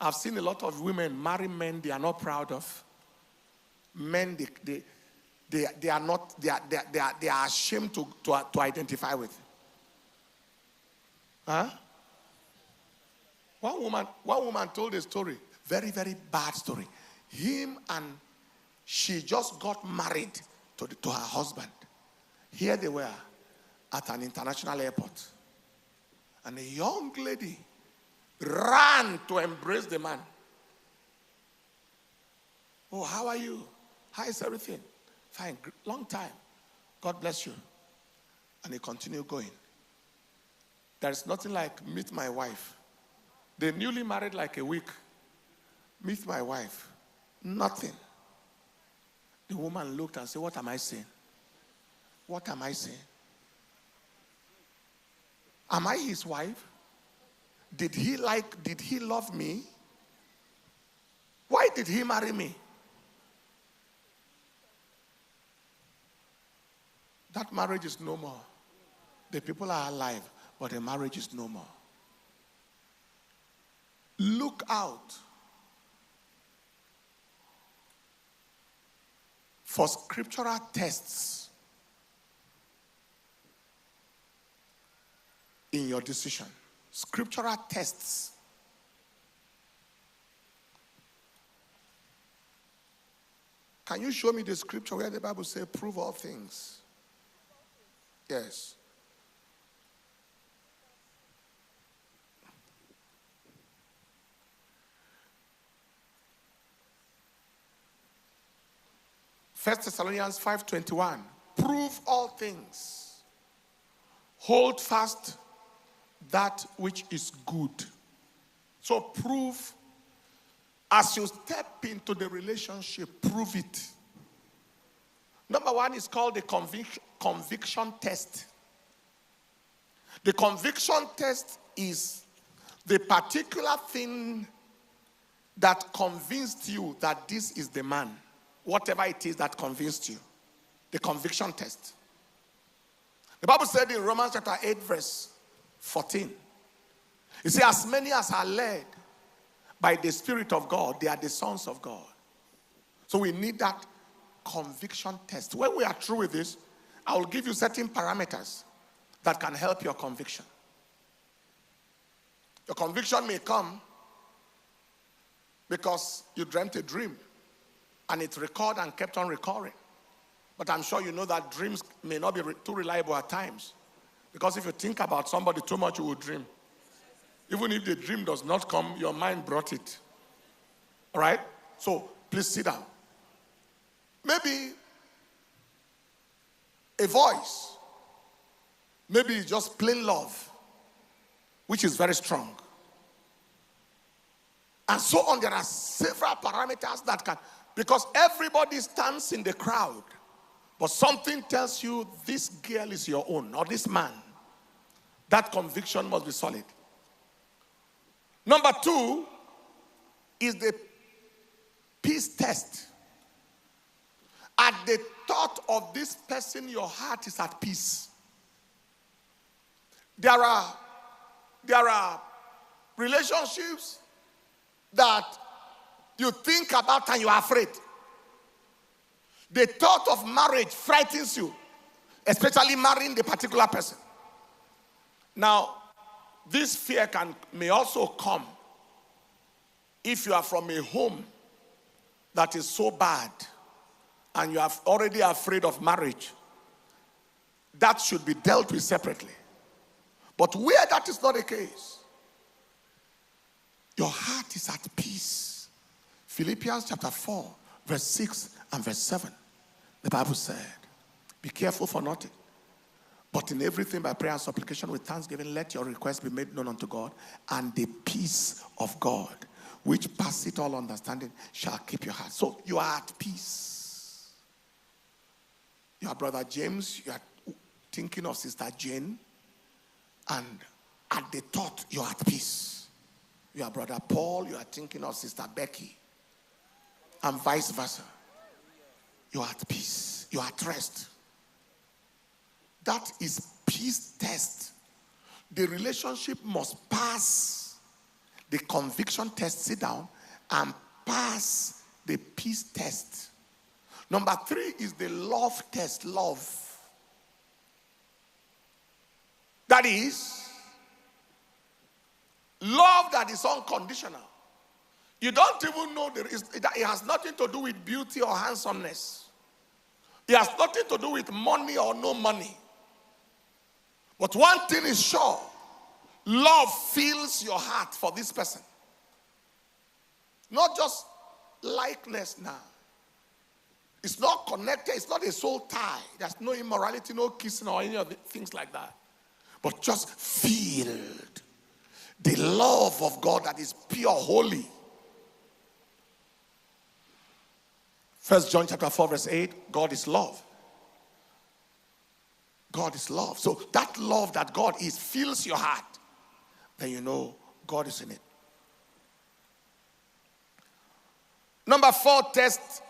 I've seen a lot of women marry men they are not proud of. Men they are ashamed to identify with. Huh? One woman told a story, very, very bad story. Him and she just got married to her husband. Here they were at an international airport. And a young lady ran to embrace the man. Oh, how are you? How is everything? Fine, long time. God bless you. And he continued going. There's nothing like meet my wife. They newly married like a week. Meet my wife. Nothing. The woman looked and said, what am I saying? What am I saying? Am I his wife? Did he love me? Why did he marry me? That marriage is no more. The people are alive, but the marriage is no more. Look out for scriptural tests in your decision. Scriptural tests. Can you show me the scripture where the Bible says, prove all things? Yes. First Thessalonians 5:21. Prove all things. Hold fast that which is good. So prove, as you step into the relationship, prove it. Number one is called the conviction test. The conviction test is the particular thing that convinced you that this is the man. Whatever it is that convinced you. The conviction test. The Bible said in Romans chapter 8 verse 14. It says, as many as are led by the Spirit of God, they are the sons of God. So we need that conviction test. When we are through with this, I will give you certain parameters that can help your conviction. Your conviction may come because you dreamt a dream and it recorded and kept on recurring. But I'm sure you know that dreams may not be too reliable at times. Because if you think about somebody too much, you will dream. Even if the dream does not come, your mind brought it. All right? So, please sit down. Maybe a voice. Maybe it's just plain love, which is very strong. And so on, there are several parameters that can, because everybody stands in the crowd, but something tells you this girl is your own, or this man. That conviction must be solid. Number two is the peace test. At the thought of this person, your heart is at peace. There are relationships that you think about and you are afraid. The thought of marriage frightens you, especially marrying the particular person. Now, this fear may also come if you are from a home that is so bad and you are already afraid of marriage. That should be dealt with separately. But where that is not the case, your heart is at peace. Philippians chapter 4, verse 6 and verse 7. The Bible said, be careful for nothing, but in everything by prayer and supplication with thanksgiving, let your requests be made known unto God, and the peace of God, which passeth all understanding, shall keep your heart. So you are at peace. Your brother James, you are thinking of Sister Jane, and at the thought, you are at peace. Your brother Paul, you are thinking of Sister Becky, and vice versa. You are at peace. You are at rest. That is peace test. The relationship must pass the conviction test, sit down, and pass the peace test. Number 3 is the love test, love. That is, love that is unconditional. You don't even know that it has nothing to do with beauty or handsomeness. It has nothing to do with money or no money. But one thing is sure, love fills your heart for this person. Not just likeness now. It's not connected, it's not a soul tie. There's no immorality, no kissing or any of the things like that. But just filled. The love of God that is pure, holy. 1 John chapter 4 verse 8, God is love. God is love. So that love that God is fills your heart. Then you know God is in it. Number 4 test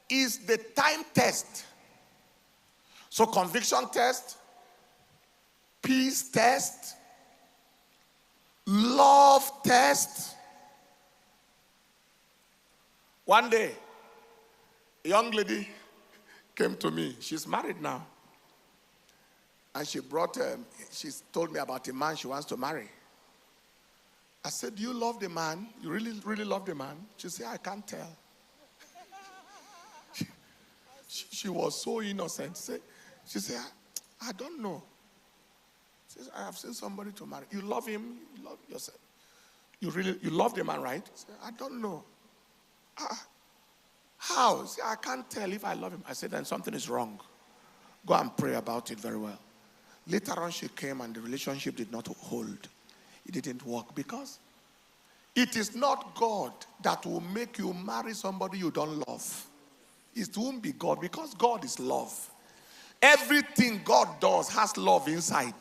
is the time test. So conviction test, peace test, love test. One day, a young lady came to me. She's married now. And she told me about a man she wants to marry. I said, do you love the man? You really, really love the man? She said, I can't tell. She was so innocent. She said, I don't know. She said, I have seen somebody to marry. You love him? You love yourself? You love the man, right? She said, I don't know. How? See, I can't tell if I love him. I said, then something is wrong. Go and pray about it very well. Later on, she came and the relationship did not hold. It didn't work because it is not God that will make you marry somebody you don't love. It won't be God because God is love. Everything God does has love inside.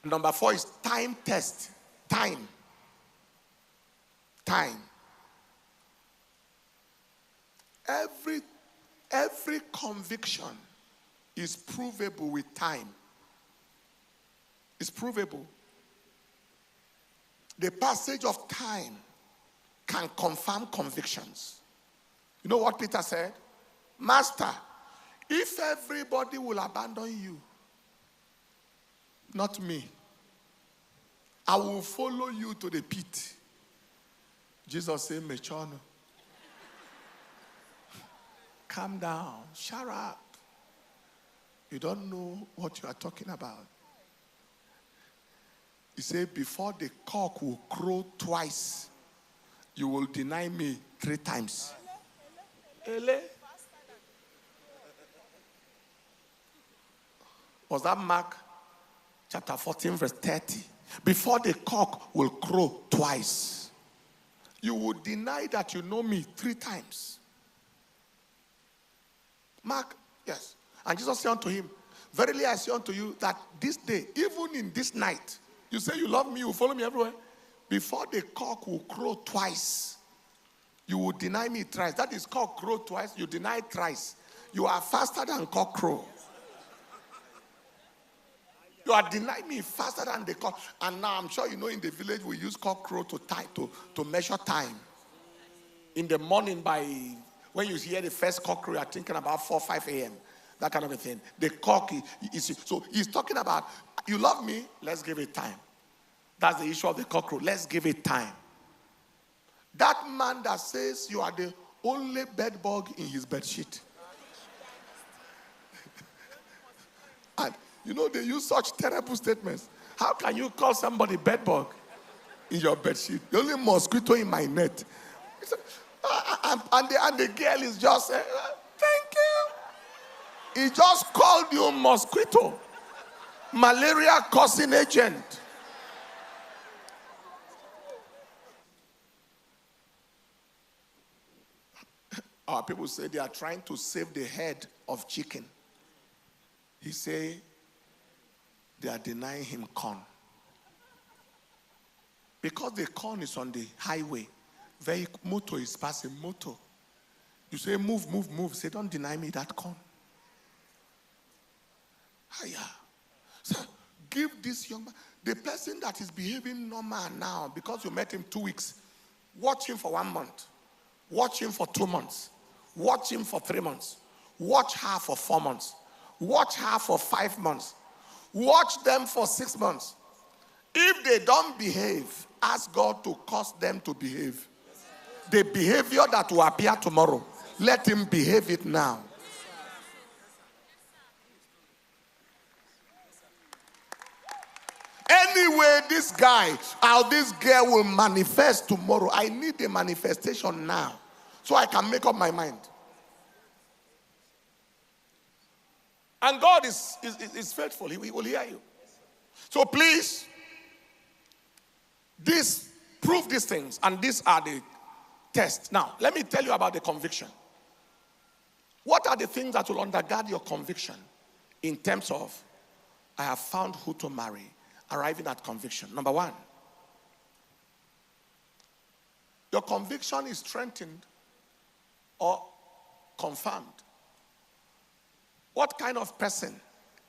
Number 4 is time test. Time. Every conviction is provable with time. It's provable. The passage of time can confirm convictions. You know what Peter said? Master, if everybody will abandon you, not me, I will follow you to the pit. Jesus said, Mechono, calm down, shut up. You don't know what you are talking about. He said, before the cock will crow twice, you will deny me 3 times. Ele. Was that Mark chapter 14 verse 30? Before the cock will crow twice, you will deny that you know me 3 times. Mark, yes. And Jesus said unto him, verily I say unto you that this day, even in this night, you say you love me, you follow me everywhere. Before the cock will crow twice, you will deny me thrice. That is cock crow twice, you deny thrice. You are faster than cock crow. You are denying me faster than the cock. And now I'm sure you know in the village we use cock crow to measure time. In the morning when you hear the first cock crow, you are thinking about 4, 5 a.m. That kind of a thing. The cock is so he's talking about, you love me, let's give it time. That's the issue of the cock crow. Let's give it time. That man that says you are the only bed bug in his bed sheet. And you know they use such terrible statements. How can you call somebody bed bug in your bed sheet? The only mosquito in my net. And the girl is just saying, thank you. He just called you mosquito. Malaria causing agent. Our people say they are trying to save the head of chicken. He say they are denying him corn. Because the corn is on the highway. Motor is passing, motor. You say, move, move, move. Say, don't deny me that corn. So give this young man, the person that is behaving normal now, because you met him 2 weeks, watch him for 1 month, watch him for 2 months, watch him for 3 months, watch her for 4 months, watch her for 5 months, watch them for 6 months. If they don't behave, ask God to cause them to behave. The behavior that will appear tomorrow, let him behave it now. Anyway, this guy or this girl will manifest tomorrow. I need a manifestation now so I can make up my mind. And God is faithful. He will hear you. So please, prove these things, and these are the tests. Now, let me tell you about the conviction. What are the things that will undergird your conviction in terms of, I have found who to marry, arriving at conviction? Number one, your conviction is strengthened or confirmed. What kind of person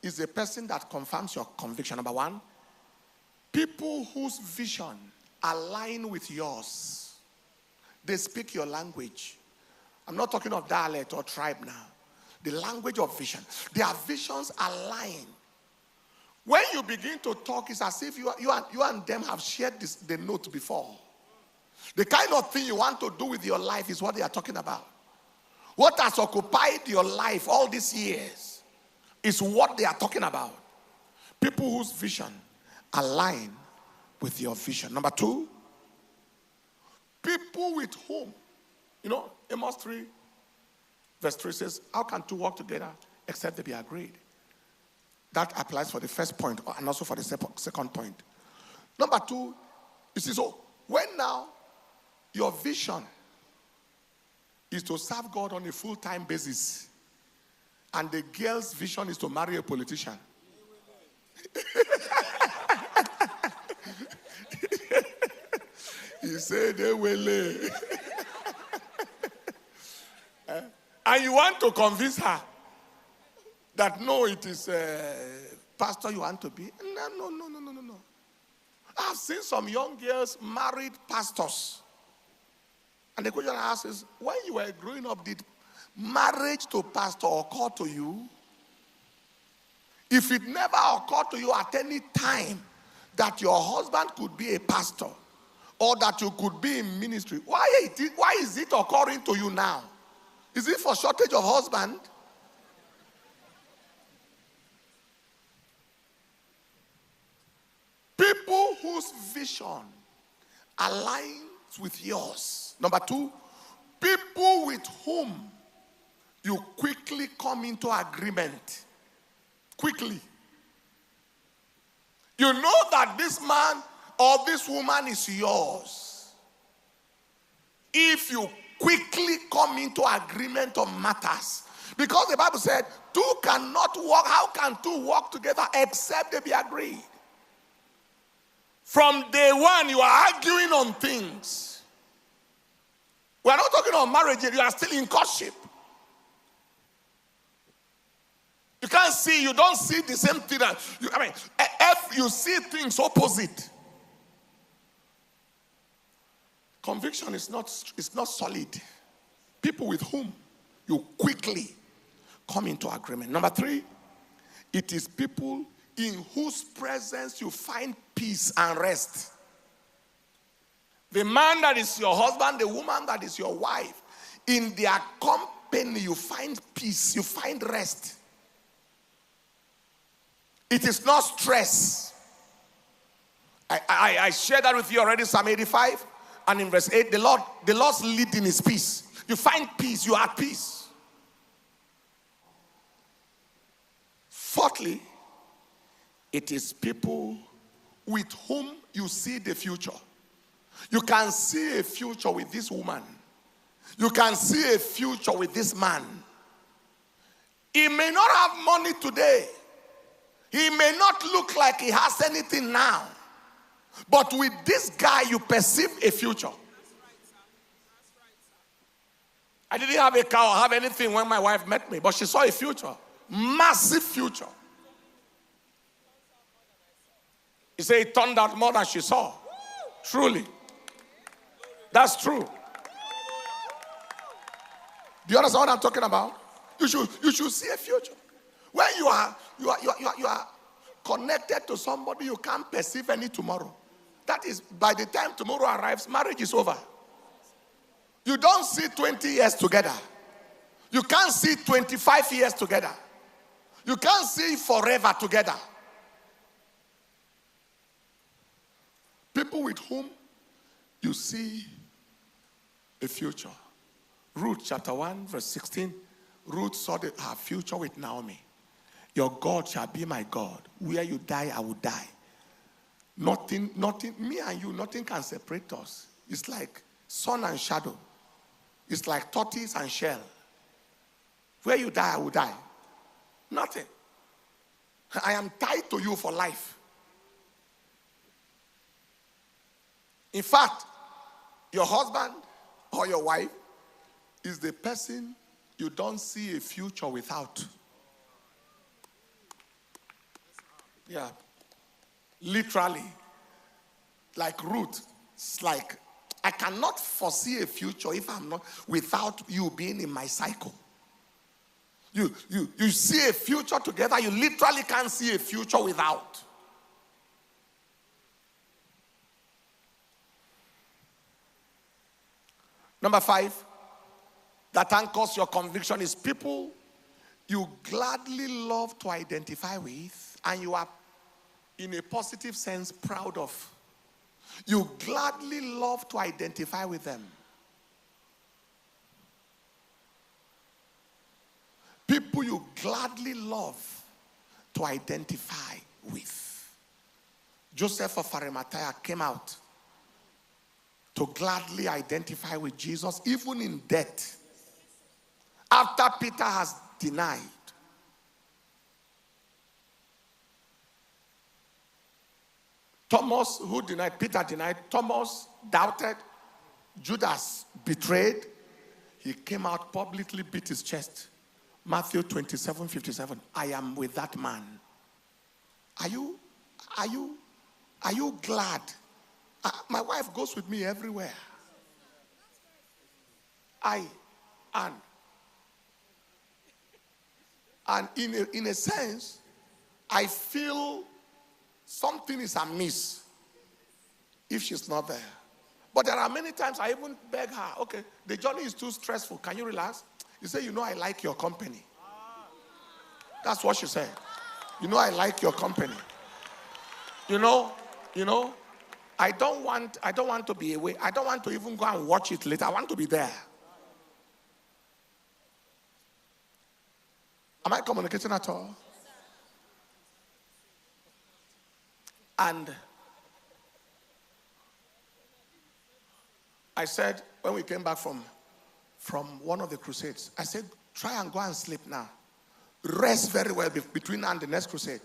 is a person that confirms your conviction? Number one, people whose vision align with yours. They speak your language. I'm not talking of dialect or tribe now. The language of vision. Their visions align. When you begin to talk, it's as if you and them have shared the note before. The kind of thing you want to do with your life is what they are talking about. What has occupied your life all these years is what they are talking about. People whose vision align with your vision. Number two, people with whom, Amos 3 verse 3 says, how can two walk together except they be agreed? That applies for the first point and also for the second point. Number two, you see, so when now your vision is to serve God on a full-time basis, and the girl's vision is to marry a politician. He said, they will. And you want to convince her that no, it is pastor you want to be. No. I've seen some young girls married pastors. And the question I ask is, when you were growing up, did marriage to pastor occur to you? If it never occurred to you at any time that your husband could be a pastor or that you could be in ministry, why is it occurring to you now? Is it for shortage of husband? People whose vision aligns with yours. Number two, people with whom you quickly come into agreement. Quickly. You know that this man or this woman is yours if you quickly come into agreement on matters. Because the Bible said, two cannot walk. How can two walk together except they be agreed? From day one, you are arguing on things. We are not talking about marriage yet. You are still in courtship. You can't see, you don't see the same thing. If you see things opposite. Conviction is not solid. People with whom you quickly come into agreement. Number three, it is people in whose presence you find peace and rest. The man that is your husband, the woman that is your wife, in their company you find peace, you find rest. It is not stress. I shared that with you already, Psalm 85. And in verse 8, the Lord's leading is peace. You find peace, you are at peace. Fourthly, it is people with whom you see the future. You can see a future with this woman. You can see a future with this man. He may not have money today. He may not look like he has anything now. But with this guy, you perceive a future. I didn't have a car or have anything when my wife met me, but she saw a future. Massive future. He said it turned out more than she saw. Truly. That's true. Do you understand what I'm talking about? You should see a future. When you are connected to somebody, you can't perceive any tomorrow. That is, by the time tomorrow arrives, marriage is over. You don't see 20 years together. You can't see 25 years together. You can't see forever together. People with whom you see a future. Ruth chapter 1 verse 16. Ruth saw her future with Naomi. Your God shall be my God. Where you die, I will die. Nothing, me and you, nothing can separate us. It's like sun and shadow. It's like tortoise and shell. Where you die, I will die. Nothing. I am tied to you for life. In fact, your husband or your wife is the person you don't see a future without. Yeah. Literally. Like Ruth. It's like, I cannot foresee a future if I'm not, without you being in my cycle. You see a future together, you literally can't see a future without. Number 5, that anchors your conviction is people you gladly love to identify with and you are, in a positive sense, proud of. You gladly love to identify with them. People you gladly love to identify with. Joseph of Arimathea came out to gladly identify with Jesus, even in death. After Peter has denied. Thomas, who denied? Peter denied. Thomas doubted. Judas betrayed. He came out publicly, beat his chest. Matthew 27:57. I am with that man. Are you glad? My wife goes with me everywhere. And in a sense, I feel something is amiss if she's not there. But there are many times I even beg her, okay, the journey is too stressful. Can you relax? You say, I like your company. That's what she said. I like your company. I don't want to be away. I don't want to even go and watch it later. I want to be there. Am I communicating at all? And I said, when we came back from one of the crusades, I said, try and go and sleep now. Rest very well between now and the next crusade,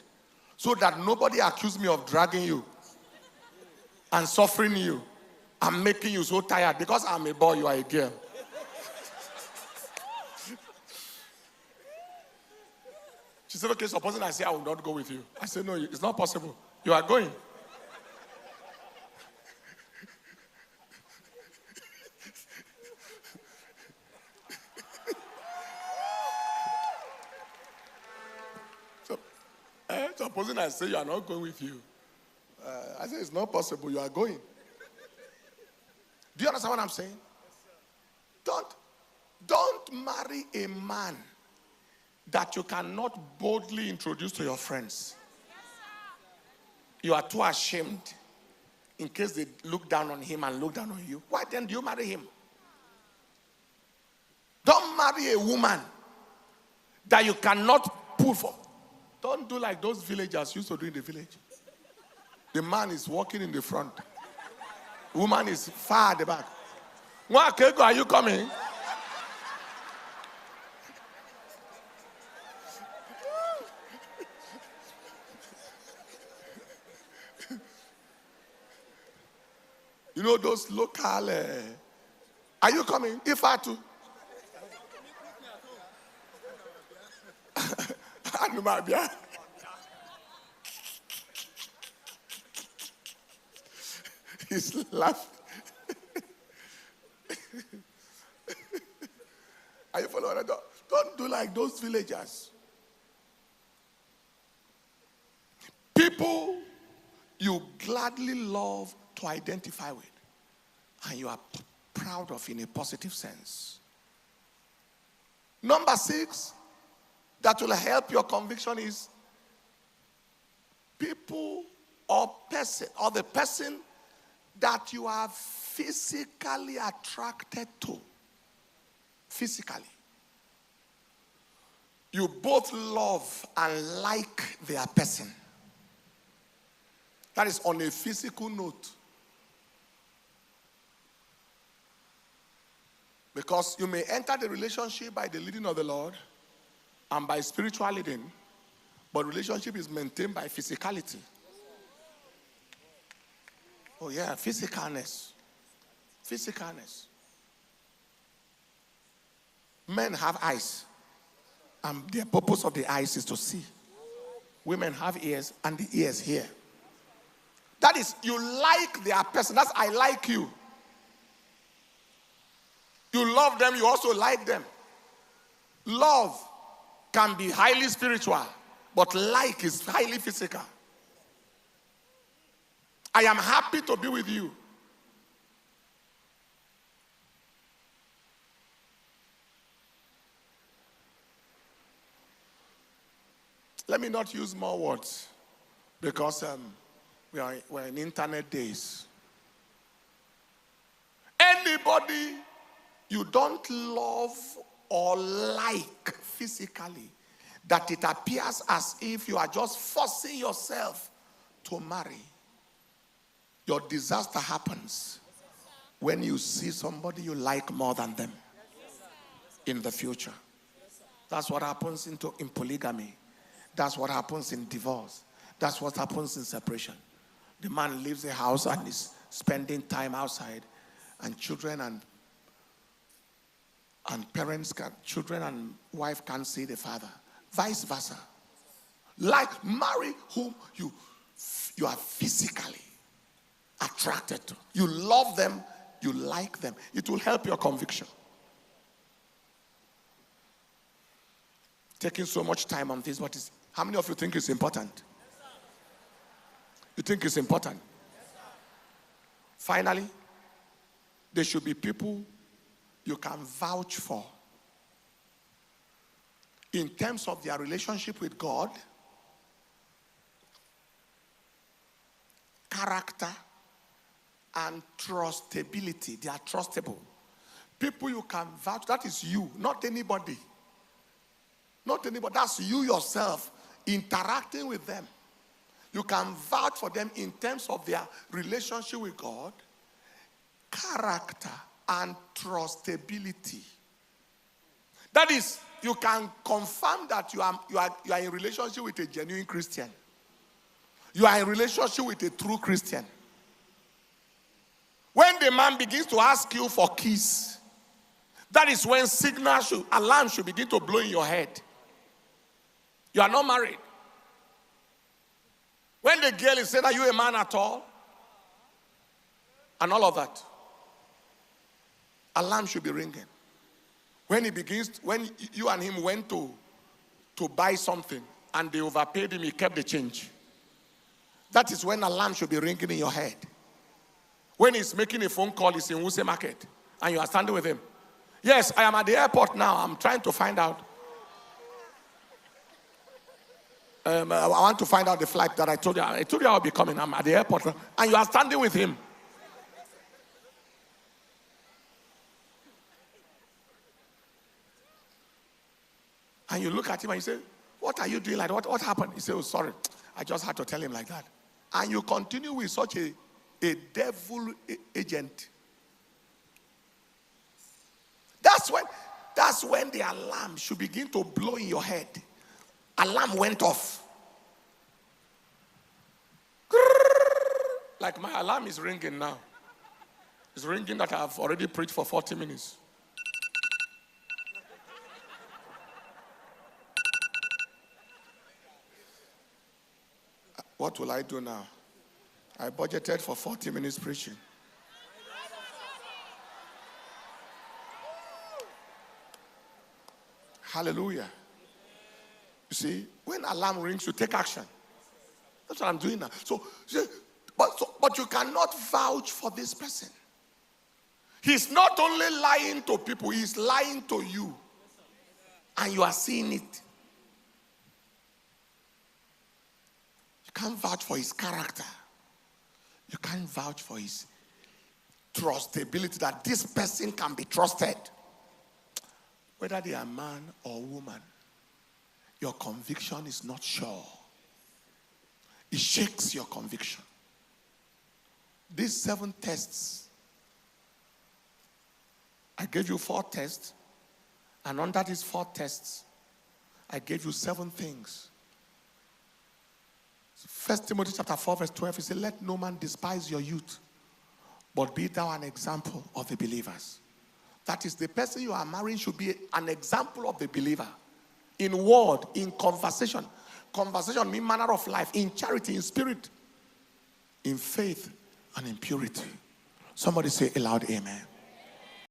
so that nobody accuse me of dragging you and suffering you and making you so tired. Because I'm a boy, you are a girl. She said, okay, supposing I say I will not go with you. I said, no, it's not possible. You are going. Supposing I say you are not going with you. I said, it's not possible. You are going. Do you understand what I'm saying? Don't marry a man that you cannot boldly introduce to your friends. You are too ashamed in case they look down on him and look down on you. Why then do you marry him? Don't marry a woman that you cannot pull for. Don't do like those villagers used to do in the village. The man is walking in the front. Woman is far at the back. Mwakego, are you coming? Those local, are you coming? If I too. He's laughing. Are you following? Don't do like those villagers. People you gladly love to identify with, and you are proud of in a positive sense. Number 6, that will help your conviction is people or person, or the person that you are physically attracted to. Physically. You both love and like their person. That is on a physical note. Because you may enter the relationship by the leading of the Lord and by spiritual leading, but relationship is maintained by physicality. Oh yeah, physicalness. Physicalness. Men have eyes, and the purpose of the eyes is to see. Women have ears, and the ears hear. That is, you like their person. That's I like you. You love them, you also like them. Love can be highly spiritual, but like is highly physical. I am happy to be with you. Let me not use more words because we're in internet days. Anybody you don't love or like physically, that it appears as if you are just forcing yourself to marry, your disaster happens when you see somebody you like more than them in the future. That's what happens in polygamy. That's what happens in divorce. That's what happens in separation. The man leaves the house and is spending time outside, and children and parents children and wife can't see the father. Vice versa. Like marry whom you are physically attracted to. You love them, you like them. It will help your conviction. Taking so much time on this, but how many of you think it's important? You think it's important? Finally, there should be people you can vouch for in terms of their relationship with God, character, and trustability. They are trustable. People you can vouch, that is you, not anybody. Not anybody, that's you yourself interacting with them. You can vouch for them in terms of their relationship with God, character, and trustability. That is, you can confirm that you are in relationship with a genuine Christian. You are in relationship with a true Christian. When the man begins to ask you for keys, that is when alarm should begin to blow in your head. You are not married. When the girl is saying, "Are you a man at all?" and all of that, alarm should be ringing. When you and him went to buy something and they overpaid him, he kept the change. That is when alarm should be ringing in your head. When he's making a phone call, he's in Wuse Market, and you are standing with him. "Yes, I am at the airport now. I'm trying to find out. I want to find out the flight that I told you. I told you I'll be coming. I'm at the airport now." And you are standing with him. And you look at him and you say, "What are you doing like that? What happened?" He says, "Oh, sorry. I just had to tell him like that." And you continue with such a devil agent. That's when the alarm should begin to blow in your head. Alarm went off. Like my alarm is ringing now. It's ringing that I've already preached for 40 minutes. What will I do now? I budgeted for 40 minutes preaching. Hallelujah. You see, when alarm rings, you take action. That's what I'm doing now. But you cannot vouch for this person. He's not only lying to people, he's lying to you. And you are seeing it. You can't vouch for his character. You can't vouch for his trustability, that this person can be trusted. Whether they are man or woman, your conviction is not sure. It shakes your conviction. These 7 tests, I gave you 4 tests, and under these 4 tests, I gave you 7 things. 1 Timothy chapter 4 verse 12, he said, let no man despise your youth, but be thou an example of the believers. That is, the person you are marrying should be an example of the believer. In word, in conversation. Conversation means manner of life. In charity, in spirit, in faith, and in purity. Somebody say aloud, amen.